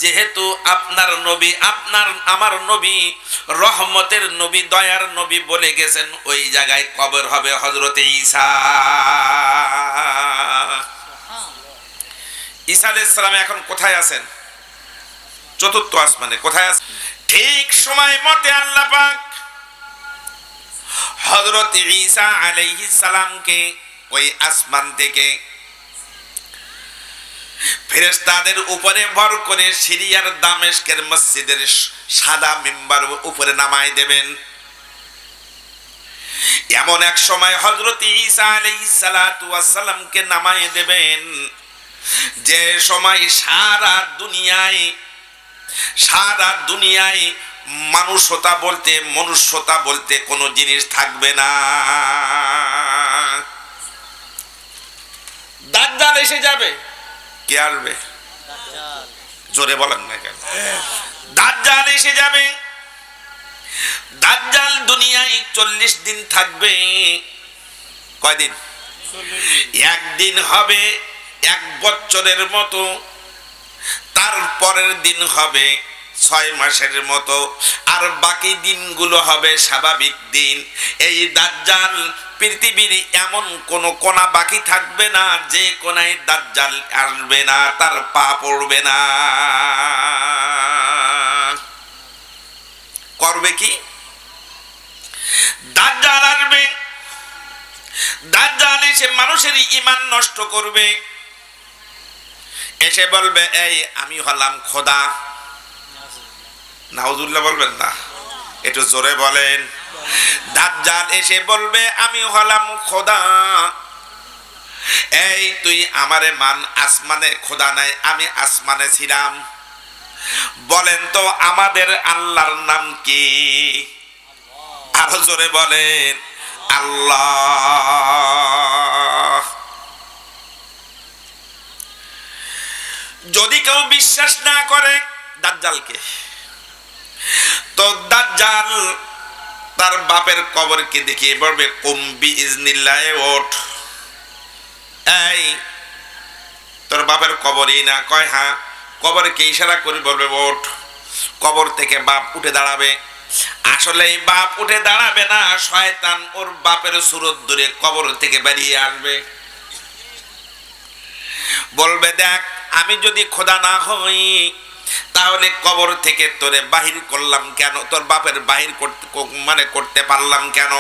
যেহেতু আপনার নবী, আমার নবী রহমতের নবী, দয়ার নবী বলে গেছেন ওই জায়গায় কবর হবে হযরতে ঈসা। ঈসা আলাইহিস সালাম এখন কোথায় আছেন? চতুর্থ আসমানে। কোথায় আছেন? ঠিক সময় মতে আল্লাহ পাক হযরত ঈসা আলাইহিস সালামকে ওই আসমান থেকে ফেরেশতাদের উপরে ভর করে সিরিয়ার দামেস্কের মসজিদের সাদা মিম্বার উপরে নামায় দেবেন। এমন এক সময় হযরত ঈসা আলাইহিস সালাতু ওয়াস সালামকে নামায় দেবেন যে সময় সারা দুনিয়ায় মানুষতা বলতে, মনুষ্যতা বলতে কোনো জিনিস থাকবে না। দাজ্জাল এসে যাবে। কে আসবে? জোরে বলেন না কেন? দাজ্জাল এসে যাবে। দাজ্জাল দুনিয়ায় 40 দিন থাকবে। কয়দিন? একদিন হবে 1 বছরের মতো, তার পরের দিন হবে 6 মাসের মতো, আর বাকি দিনগুলো হবে স্বাভাবিক দিন। এই দাজ্জাল পৃথিবীর এমন কোন কোণা বাকি থাকবে না যে কোনায় দাজ্জাল আসবে না, তার পা পড়বে না। করবে কি? দাজ্জাল আসবে। দাজ্জাল এসে মানুষের ঈমান নষ্ট করবে। এসে বলবে, এই আমি হলাম খোদা। নাউজুবিল্লাহ বলবেন না? একটু জোরে বলেন। দাজ্জাল এসে বলবে, আমি হলাম খোদা। এই তুই আমারে মান, আসমানে খোদা নাই, আমি আসমানে ছিলাম। বলেন তো আমাদের আল্লাহর নাম কি? আরো জোরে বলেন, আল্লাহ। যদি কেউ বিশ্বাস না করে দাজ্জালকে, তো দাজ্জাল তার বাপের কবরকে দেখিয়ে বলবে, কুম বিইজনিল্লাহ, ওঠ। এই তোর বাপের কবরই না? কয় হ্যাঁ। কবরকে ইশারা করে বলবে, ওঠ। কবর থেকে বাপ উঠে দাঁড়াবে। আসলে বাপ উঠে দাঁড়াবে না, শয়তান ওর বাপের সুরত ধরে কবর থেকে বেরিয়ে আসবে। বলবে, দেখ আমি যদি খোদা না হই তাহলে কবর থেকে তোরে বাহির করলাম কেন? তোর বাপের বাহির করতে পারলাম কেন?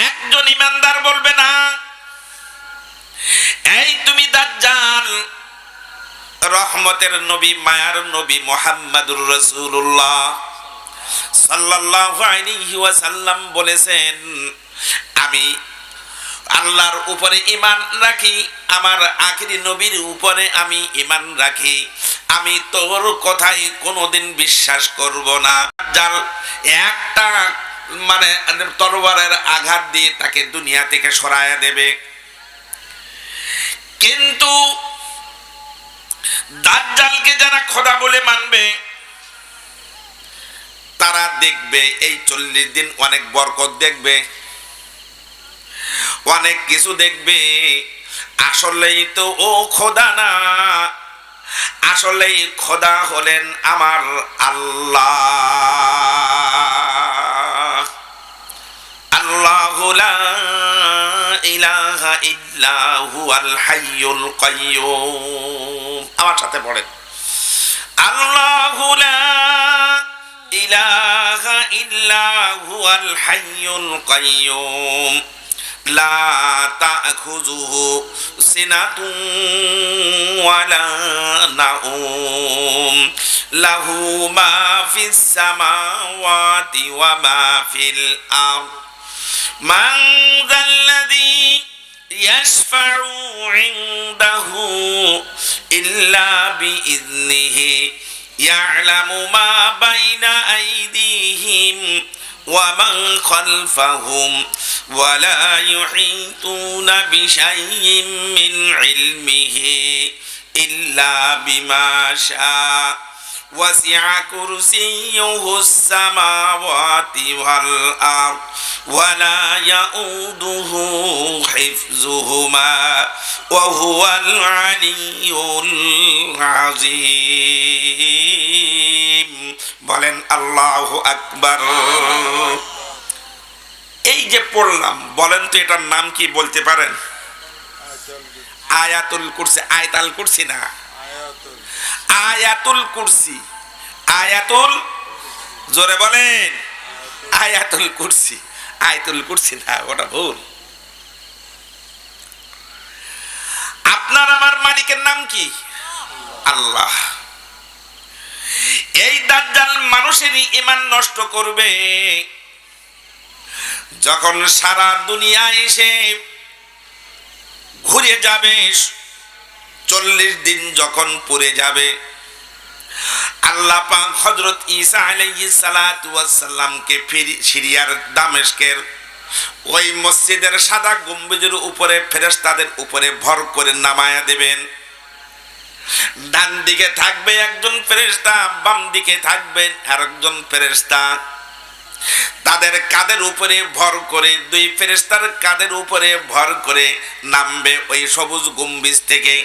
একজন ইমানদার বলবে, না, এই তুমি দাজ্জাল, রহমতের নবী, মায়ার নবী মুহাম্মাদুর রাসূলুল্লাহ সাল্লাল্লাহু আলাইহি ওয়াসাল্লাম বলেছেন, আমি আল্লাহর উপরে ঈমান রাখি, আমার আখিরি নবীর উপরে আমি ঈমান রাখি, আমি তোর কথাই কোনোদিন বিশ্বাস করব না। দাজ্জাল একটা তরবারের আঘাত দিয়ে তাকে দুনিয়া থেকে সরায়া দেবে। কিন্তু দাজ্জালকে যারা খোদা বলে মানবে তারা দেখবে এই 40 দিন অনেক বরকত দেখবে, অনেক কিছু দেখবে। আসলেই তো ও খোদা না, আসলেই খোদা হলেন আমার আল্লাহ। আল্লাহু লা ইলাহা ইল্লা হুয়াল হাইয়ুল কাইয়্যুম। আমার সাথে পড়েন, আল্লাহু লা ইলাহা ইল্লা হুয়াল হাইয়ুল কাইয়্যুম লা তাখুযুহু সিনাতুন ওয়ালা নাউম লাহু মা ফিস সামাওয়াতি ওয়া মা ফিল আরদ মান যাল্লাযী ইয়াশফা'ু ইনদাহু ইল্লা বিইذনিহি ইয়া'লামু মা বাইনা আইদিহিম ওয়া মান খালফাহুম ولا يحيطون بشيء من علمه إلا بما شاء ওয়াসিআ কুরসিয়ুহুস সামাওয়াতি ওয়াল আরদ ওয়া লা ইয়াউদুহু হিফযুহুমা ওয়া হুয়াল আলিয়্যুল আযীম। বলেন আল্লাহু আকবার। এই যে পড়লাম, বলেন তো এটার নাম কি বলতে পারেন? আয়াতুল কুরসি। আয়াতুল কুরসি না, আয়াতুল কুরসি। আয়াতুল, জোরে বলেন, আয়াতুল কুরসি। আয়াতুল কুরসি না, ওটা ভুল। আপনার আমার মালিকের নাম কি? আল্লাহ। এই দাজ্জাল মানুষেরই ঈমান নষ্ট করবে। যখন সারা দুনিয়া এসে ঘুরে যাবে, 40 দিন যখন পুরে যাবে, আল্লাহ পাক হযরত ঈসা আলাইহিস সালাতু ওয়াস সালামকে সিরিয়ার দামেস্কের ওই মসজিদের সাদা গম্বুজের উপরে ফেরেশতাদের উপরে ভর করে নামায়া দেবেন। ডান দিকে থাকবে একজন ফেরেশতা, বাম দিকে থাকবেন আরেকজন ফেরেশতা। তাদের কাঁধের উপরে ভর করে, দুই ফেরেশতার কাঁধের উপরে ভর করে নামবে ওই সবুজ গম্বুজ থেকে।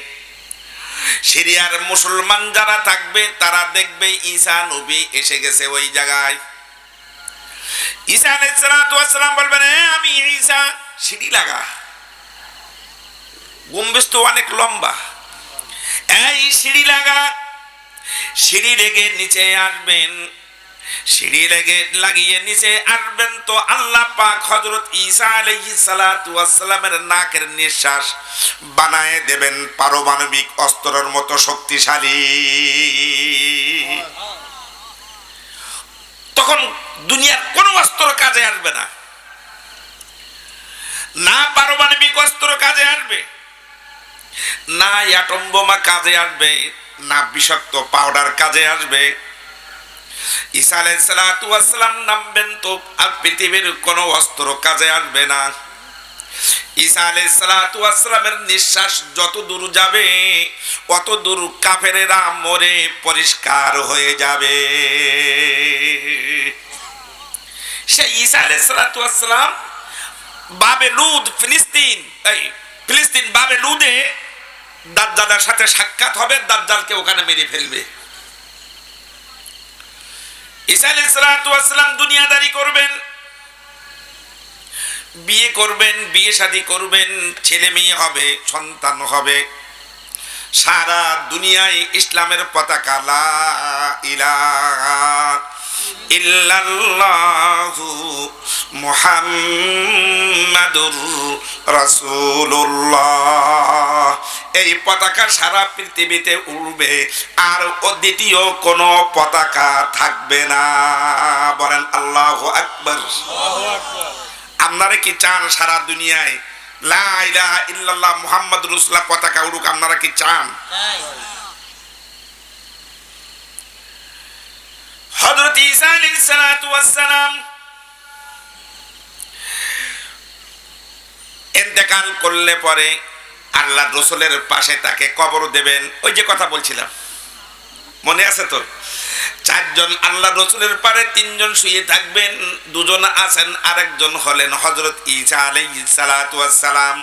সিরিয়ার মুসলমান যারা থাকবে তারা দেখবে ঈসা নবী এসে গেছে ওই জায়গায়। ঈসা আলাইহিস সালাতু ওয়াস সালাম বলবেন, আমি ঈসা, সিঁড়ি লাগা। গম্বুজ তো অনেক লম্বা, এই সিঁড়ি লাগা। সিঁড়ি লেগে নিচে আসবেন, সিঁড়ি লেগে লাগিয়ে নিচে আসবেন তো আল্লাহ পাক হযরত ঈসা আলাইহিস সালাতু ওয়াস সালামের নাকের নিঃশ্বাস বানায় দেবেন পারমাণবিক অস্ত্রের মতো শক্তিশালী। তখন দুনিয়ার কোন অস্ত্র কাজে আসবে না, না পারমাণবিক অস্ত্র কাজে আসবে, না অ্যাটম বোমা কাজে আসবে, না বিষাক্ত পাউডার কাজে আসবে। ঈসা আলাইহিস সালাতু ওয়াস সালাম নামবেন তো আর পৃথিবীর কোনো অস্ত্র কাজে আসবে না। ঈসা আলাইহিস সালাতু ওয়াস সালামের নিঃশ্বাস যত দূর যাবে অত দূর কাফেরেরা মরে পরিষ্কার হয়ে যাবে। সেই ঈসা আলাইহিস সালাতু ওয়াস সালাম বাবে লুদ, ফিলিস্তিন, এই ফিলিস্তিন বাবে লুদে দাজ্জালের সাথে সাক্ষাৎ হবে, দাজ্জালকে ওখানে মেরে ফেলবে। ঈসা আলাইহিস সালাতু ওয়াস সালাম দুনিয়াদারি করবেন, বিয়ে করবেন, বিয়ে শাদী করবেন, ছেলে মেয়ে হবে, সন্তান হবে। সারা দুনিয়ায় ইসলামের পতাকা লা ইলাহা ইল্লাল্লাহু মুহাম্মাদুর রাসূলুল্লাহ, এই পতাকা সারা পৃথিবীতে উড়বে, আর দ্বিতীয় কোনো পতাকা থাকবে না। বলেন আল্লাহু আকবার। আপনারা কি চান সারা দুনিয়ায় লা ইলাহা ইল্লাল্লাহ মুহাম্মাদুর রাসূলুল্লাহ পতাকা উড়ুক? আপনারা কি চান? হযরত ঈসা আলাইহিস সালাতু ওয়াস সালাম ইন্তেকাল করলে পরে আল্লাহ রাসূলের পাশে তাকে কবর দেবেন। ওই যে কথা বলছিলাম, মনে আছে তো? 4 জন আল্লাহ রাসূলের পারে 3 জন শুয়ে থাকবেন, 2 জন আছেন, আরেকজন হলেন হযরত ঈসা আলাইহিস সালাতু ওয়াস সালাম।